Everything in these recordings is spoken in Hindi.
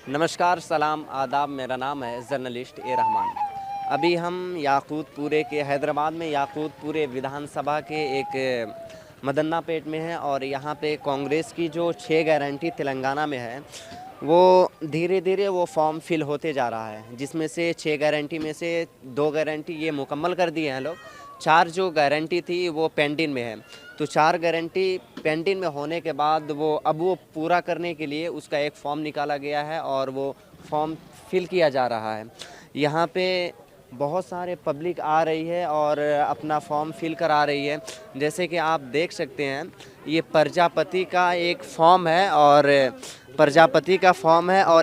नमस्कार, सलाम, आदाब। मेरा नाम है जर्नलिस्ट ए रहमान। अभी हम याकूतपुरे के हैदराबाद में याकूतपुरे विधानसभा के एक मदन्ना पेट में हैं और यहाँ पे कांग्रेस की जो 6 गारंटी तेलंगाना में है वो धीरे धीरे वो फॉर्म फिल होते जा रहा है, जिसमें से 6 गारंटी में से 2 गारंटी ये मुकम्मल कर दिए हैं लोग। 4 जो गारंटी थी वो पेंडिंग में है। तो 4 गारंटी पेंडिंग में होने के बाद वो पूरा करने के लिए उसका एक फॉर्म निकाला गया है और वो फॉर्म फिल किया जा रहा है। यहाँ पे बहुत सारे पब्लिक आ रही है और अपना फॉर्म फिल करा रही है। जैसे कि आप देख सकते हैं, ये प्रजापति का एक फॉर्म है और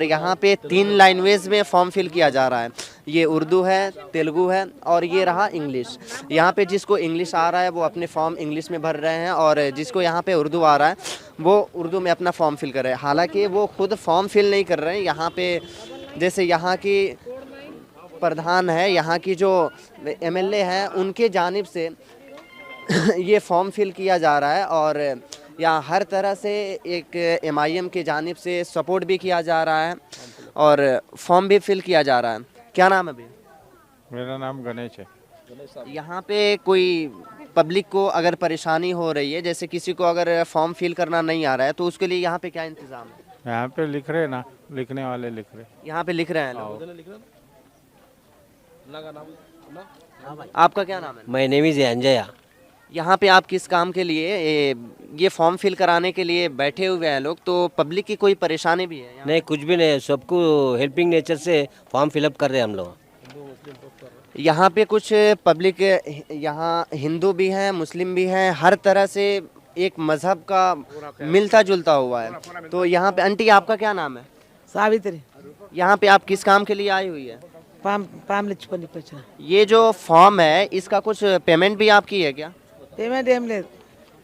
यहाँ पे 3 लैंग्वेज में फॉर्म फिल किया जा रहा है। ये उर्दू है, तेलुगु है और ये रहा इंग्लिश। यहाँ पे जिसको इंग्लिश आ रहा है वो अपने फॉर्म इंग्लिश में भर रहे हैं और जिसको यहाँ पे उर्दू आ रहा है वो उर्दू में अपना फॉर्म फिल कर रहे हैं। हालांकि वो खुद फॉर्म फिल नहीं कर रहे हैं। यहाँ पे जैसे यहाँ की प्रधान है, यहाँ की जो एमएलए हैं, उनके जानिब से ये फॉर्म फिल किया जा रहा है और यहाँ हर तरह से एक एमआईएम के जानिब से सपोर्ट भी किया जा रहा है और फॉर्म भी फिल किया जा रहा है। क्या नाम है भैया? मेरा नाम गणेश है। यहाँ पे कोई पब्लिक को अगर परेशानी हो रही है, जैसे किसी को अगर फॉर्म फिल करना नहीं आ रहा है, तो उसके लिए यहाँ पे क्या इंतज़ाम है? यहाँ पे लिख रहे ना, लिखने वाले लिख रहे। यहाँ पे लिख रहे हैं लोग। आपका क्या नाम है? My name is Anjaiah. यहाँ पे आप किस काम के लिए ये फॉर्म फिल कराने के लिए बैठे हुए हैं लोग? तो पब्लिक की कोई परेशानी भी है यहाँ? नहीं, कुछ भी नहीं, सबको हेल्पिंग नेचर से फॉर्म फिलअप कर रहे हैं हम लोग। यहाँ पे कुछ पब्लिक यहाँ हिंदू भी हैं, मुस्लिम भी हैं, हर तरह से एक मजहब का मिलता जुलता हुआ है। तो यहाँ पे आंटी, आपका क्या नाम है? सावित्री। यहाँ पे आप किस काम के लिए आई हुई है? पाम लिचपल्ली पचा ये जो फॉर्म है इसका कुछ पेमेंट भी आप की है क्या? पेमेंट एम ले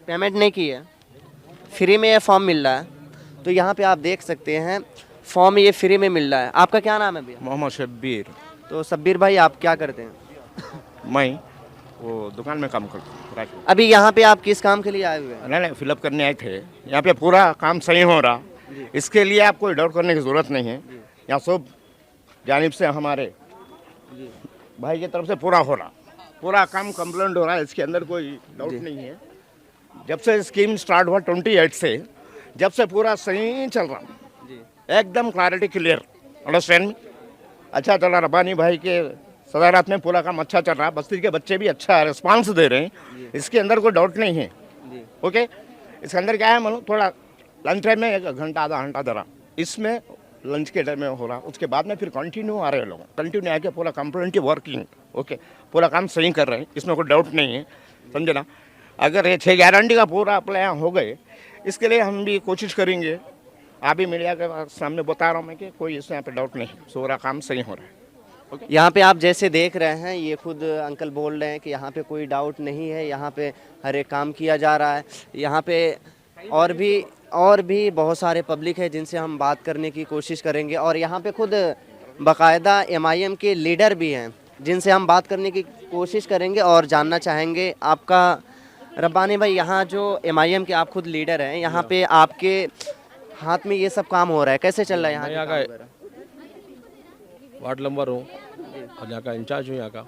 पेमेंट नहीं की है, फ्री में ये फॉर्म मिल रहा है। तो यहाँ पे आप देख सकते हैं फॉर्म ये फ्री में मिल रहा है। आपका क्या नाम है भैया? मोहम्मद शब्बीर। तो शब्बीर भाई, आप क्या करते हैं? मैं वो दुकान में काम करता हूँ। अभी यहाँ पे आप किस काम के लिए आए हुए हैं? नहीं फिलअप करने आए थे। यहाँ पे पूरा काम सही हो रहा, इसके लिए आप कोई डाउट करने की ज़रूरत नहीं है। यहाँ सब जानिब से हमारे भाई की तरफ से पूरा हो रहा, पूरा काम कंप्लीट हो रहा है, इसके अंदर कोई डाउट नहीं है। जब से स्कीम स्टार्ट हुआ 28 से, जब से पूरा सही चल रहा, एकदम क्लैरिटी क्लियर, अंडरस्टैंड। अच्छा चल रहा, रब्बानी भाई के सदारत में पूरा काम अच्छा चल रहा। बस्ती के बच्चे भी अच्छा रिस्पांस दे रहे हैं, इसके अंदर कोई डाउट नहीं है। ओके, इसके अंदर क्या है मालूम, थोड़ा लंच टाइम में 1 घंटा आधा घंटा दे रहा, इसमें लंच के टाइम में हो रहा। उसके बाद में फिर कंटिन्यू आ रहे हैं लोग, कंटिन्यू आके पूरा कंप्लीट वर्किंग। ओके, पूरा काम सही कर रहे हैं, इसमें कोई डाउट नहीं है, समझे ना। अगर ये 6 गारंटी का पूरा अप्लाई हो गए, इसके लिए हम भी कोशिश करेंगे। आप भी मीडिया के सामने बता रहा हूँ मैं कि कोई इसमें यहाँ पे डाउट नहीं, पूरा काम सही हो रहा है। यहाँ पे आप जैसे देख रहे हैं, ये खुद अंकल बोल रहे हैं कि यहाँ पे कोई डाउट नहीं है, यहाँ पे हर एक काम किया जा रहा है। यहाँ पे और भी बहुत सारे पब्लिक है जिनसे हम बात करने की कोशिश करेंगे और यहाँ पे खुद बाकायदा एमआईएम के लीडर भी हैं जिनसे हम बात करने की कोशिश करेंगे और जानना चाहेंगे। आपका रब्बानी भाई, यहाँ जो एमआईएम के आप खुद लीडर हैं, यहाँ पे आपके हाथ में ये सब काम हो रहा है, कैसे चल रहा है यहाँ का? वार्ड नंबर हूँ और यहाँ का इंचार्ज हूँ। यहाँ का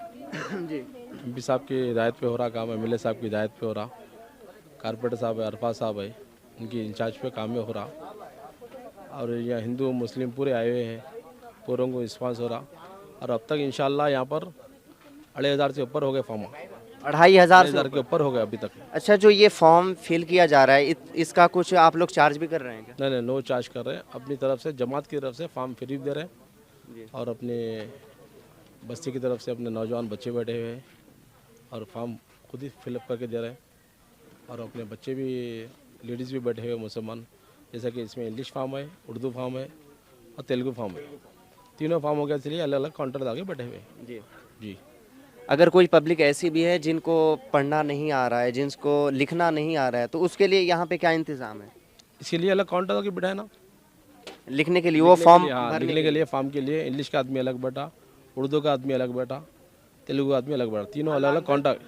जी, एमपी साहब की हिदायत पे हो रहा काम, एमएलए साहब की हिदायत पे हो रहा, कारपोरेटर साहब है, अरफा साहब है, उनकी इंचार्ज पे काम में हो रहा। और यहाँ हिंदू मुस्लिम पूरे आए हुए हैं, पूरों को रिस्पांस हो रहा। और अब तक इंशाल्लाह यहाँ पर 2,500 से ऊपर हो गए फॉर्म, 2,500 के ऊपर हो गए अभी तक। अच्छा, जो ये फॉर्म फिल किया जा रहा है इसका कुछ आप लोग चार्ज भी कर रहे हैं क्या? नहीं, नो चार्ज कर रहे हैं। अपनी तरफ से, जमात की तरफ से फॉर्म फ्री दे रहे हैं और अपने बस्ती की तरफ से अपने नौजवान बच्चे बैठे हुए हैं और फॉर्म खुद ही फिलअप करके दे रहे हैं। और अपने बच्चे भी, लेडीज़ भी बैठे हुए मुसलमान, जैसा कि इसमें इंग्लिश फॉर्म है, उर्दू फॉर्म है और तेलुगु फॉर्म है। तीनों फॉर्म हो गया, इसलिए अलग अलग काउंटर आगे बैठे हुए हैं। जी। अगर कोई पब्लिक ऐसी भी है जिनको पढ़ना नहीं आ रहा है, जिनको लिखना नहीं आ रहा है, तो उसके लिए यहाँ पे क्या इंतज़ाम है? इसीलिए अलग काउंटर आगे बैठा है ना, लिखने के लिए वो फॉर्म लिखने के लिए फॉर्म के लिए इंग्लिश का आदमी अलग बैठा, उर्दू का आदमी अलग बैठा, तेलुगु आदमी अलग बैठा, तीनों अलग अलग काउंटर।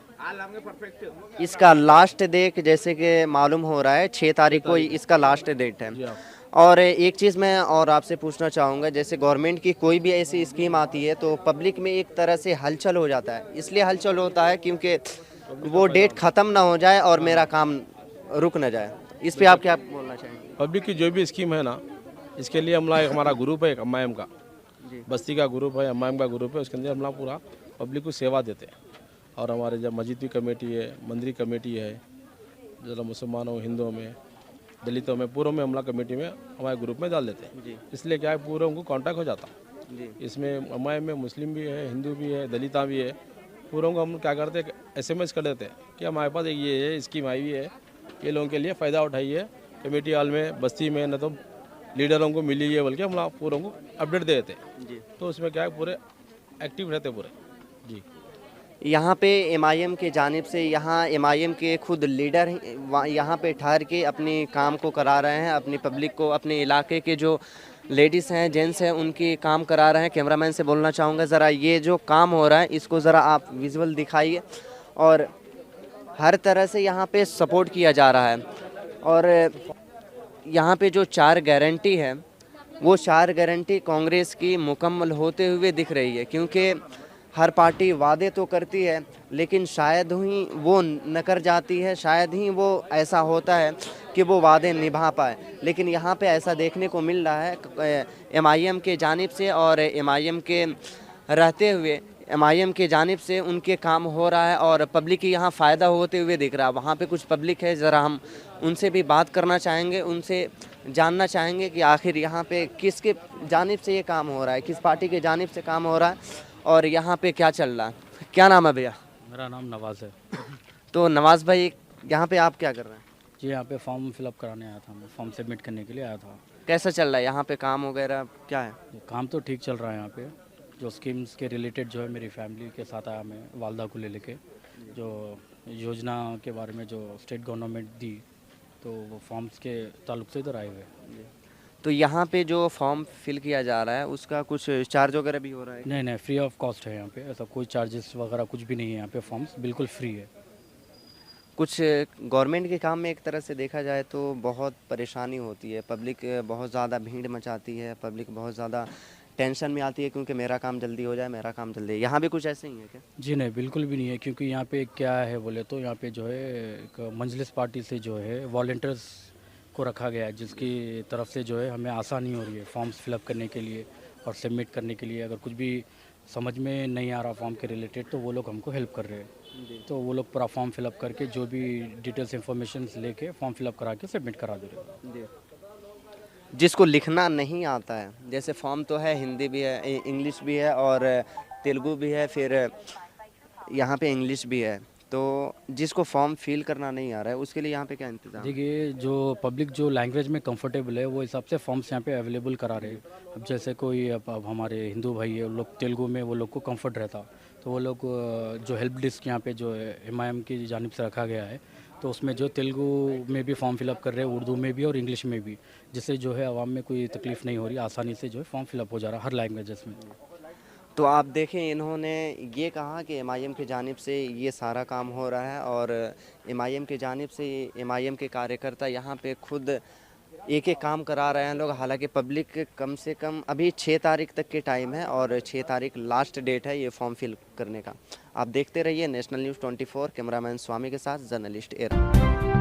इसका लास्ट डेट जैसे कि मालूम हो रहा है 6 तारीख को इसका लास्ट डेट है और एक चीज़ मैं और आपसे पूछना चाहूँगा, जैसे गवर्नमेंट की कोई भी ऐसी स्कीम आती है तो पब्लिक में एक तरह से हलचल हो जाता है, इसलिए हलचल होता है क्योंकि वो डेट ख़त्म ना हो जाए और मेरा काम रुक ना जाए। इस पे आप क्या बोलना चाहेंगे? पब्लिक की जो भी स्कीम है ना, इसके लिए हमला एक हमारा ग्रुप है, एक एम का बस्ती का ग्रुप है, एम का ग्रुप है, उसके अंदर हमला पूरा पब्लिक को सेवा देते हैं। और हमारे जब मस्जिद की कमेटी है, मंदिर कमेटी है, जरा मुसलमानों हिंदुओं में दलितों में पूरों में हमला कमेटी में हमारे ग्रुप में डाल देते हैं। इसलिए क्या है पूरे उनको कांटेक्ट हो जाता है। इसमें हमारे में मुस्लिम भी है, हिंदू भी है, दलिता भी है, पूरों को हम क्या करते हैं SMS कर देते हैं कि हमारे पास एक ये है स्कीम आई हुई है, ये लोगों के लिए फ़ायदा उठाइए, कमेटी हॉल में बस्ती में न तो लीडरों को मिली है, बल्कि हम पूरों को अपडेट दे देते हैं। तो उसमें क्या है पूरे एक्टिव रहते पूरे। जी यहाँ पे MIM के जानिब से, यहाँ MIM के खुद लीडर यहाँ पे ठहर के अपनी काम को करा रहे हैं, अपनी पब्लिक को, अपने इलाके के जो लेडीज़ हैं, जेंट्स हैं, उनकी काम करा रहे हैं। कैमरामैन से बोलना चाहूँगा ज़रा ये जो काम हो रहा है इसको ज़रा आप विजुअल दिखाइए। और हर तरह से यहाँ पे सपोर्ट किया जा रहा है। और यहाँ पे जो 4 गारंटी है वो 4 गारंटी कांग्रेस की मुकम्मल होते हुए दिख रही है, क्योंकि हर पार्टी वादे तो करती है लेकिन शायद ही वो न कर जाती है, शायद ही वो ऐसा होता है कि वो वादे निभा पाए। लेकिन यहाँ पे ऐसा देखने को मिल रहा है MIM के जानिब से, और MIM के रहते हुए MIM के जानिब से उनके काम हो रहा है और पब्लिक की यहाँ फ़ायदा होते हुए दिख रहा है। वहाँ पे कुछ पब्लिक है, ज़रा हम उनसे भी बात करना चाहेंगे, उनसे जानना चाहेंगे कि आखिर यहाँ पे किसके जानिब से ये काम हो रहा है, किस पार्टी के जानिब से काम हो रहा है और यहाँ पे क्या चल रहा है। क्या नाम है भैया? मेरा नाम नवाज़ है। तो नवाज़ भाई, यहाँ पे आप क्या कर रहे हैं? जी यहाँ पे फॉर्म फिलअप कराने आया था, मैं फॉर्म सबमिट करने के लिए आया था। कैसा चल रहा है यहाँ पे काम वगैरह क्या है? काम तो ठीक चल रहा है यहाँ पे। जो स्कीम्स के रिलेटेड जो है मेरी फैमिली के साथ आया, मैं वालदा को ले लेके, जो योजना के बारे में जो स्टेट गवर्नमेंट दी, तो वो फॉर्म्स के ताल्लुक से इधर आए हुए। तो यहाँ पे जो फॉर्म फिल किया जा रहा है उसका कुछ चार्ज वगैरह भी हो रहा है? नहीं नहीं, फ्री ऑफ कॉस्ट है यहाँ पे, ऐसा कोई चार्जेस वगैरह कुछ भी नहीं है यहाँ पे, फॉर्म्स बिल्कुल फ्री है। कुछ गवर्नमेंट के काम में एक तरह से देखा जाए तो बहुत परेशानी होती है, पब्लिक बहुत ज़्यादा भीड़ मचाती है, पब्लिक बहुत ज़्यादा टेंशन में आती है क्योंकि मेरा काम जल्दी हो जाए, मेरा काम जल्दी। यहाँ भी कुछ ऐसे ही है क्या? जी नहीं, बिल्कुल भी नहीं है, क्योंकि यहाँ पे क्या है बोले तो यहाँ पे जो है एक मंजलिस पार्टी से जो है वॉलंटियर्स को रखा गया है, जिसकी तरफ से जो है हमें आसानी हो रही है फॉर्म्स फिलअप करने के लिए और सबमिट करने के लिए। अगर कुछ भी समझ में नहीं आ रहा फॉर्म के रिलेटेड तो वो लोग हमको हेल्प कर रहे हैं। तो वो लोग पूरा फॉर्म फिलअप करके जो भी डिटेल्स इंफॉर्मेशन लेके फॉर्म फिलअप करा के सबमिट करा दे रहे हैं। जिसको लिखना नहीं आता है, जैसे फॉर्म तो है, हिंदी भी है, इंग्लिश भी है और तेलुगु भी है, फिर यहाँ पे इंग्लिश भी है, तो जिसको फॉर्म फिल करना नहीं आ रहा है उसके लिए यहाँ पे क्या इंतज़ाम? देखिए, जो पब्लिक जो लैंग्वेज में कंफर्टेबल है वो हिसाब से फॉर्म्स यहाँ पे अवेलेबल करा रहे हैं। अब जैसे कोई अब हमारे हिंदू भाई है, लोग तेलुगु में वो लोग को कंफर्ट रहता, तो वो लोग जो हेल्प डेस्क यहाँ पे जो है MIM की जानिब से रखा गया है, तो उसमें जो तेलुगु में भी फॉर्म फिलअप कर रहे हैं, उर्दू में भी और इंग्लिश में भी, जिससे जो है आवाम में कोई तकलीफ़ नहीं हो रही, आसानी से जो है फॉर्म फिलअप हो जा रहा है हर लैंग्वेजेस में। तो आप देखें, इन्होंने ये कहा कि MIM की जानिब से ये सारा काम हो रहा है और MIM की जानिब से MIM के कार्यकर्ता यहाँ पे खुद एक एक काम करा रहे हैं लोग। हालांकि पब्लिक कम से कम अभी 6 तारीख तक के टाइम है और 6 तारीख लास्ट डेट है ये फॉर्म फिल करने का। आप देखते रहिए नेशनल न्यूज़ 24, कैमरामैन स्वामी के साथ जर्नलिस्ट एरा।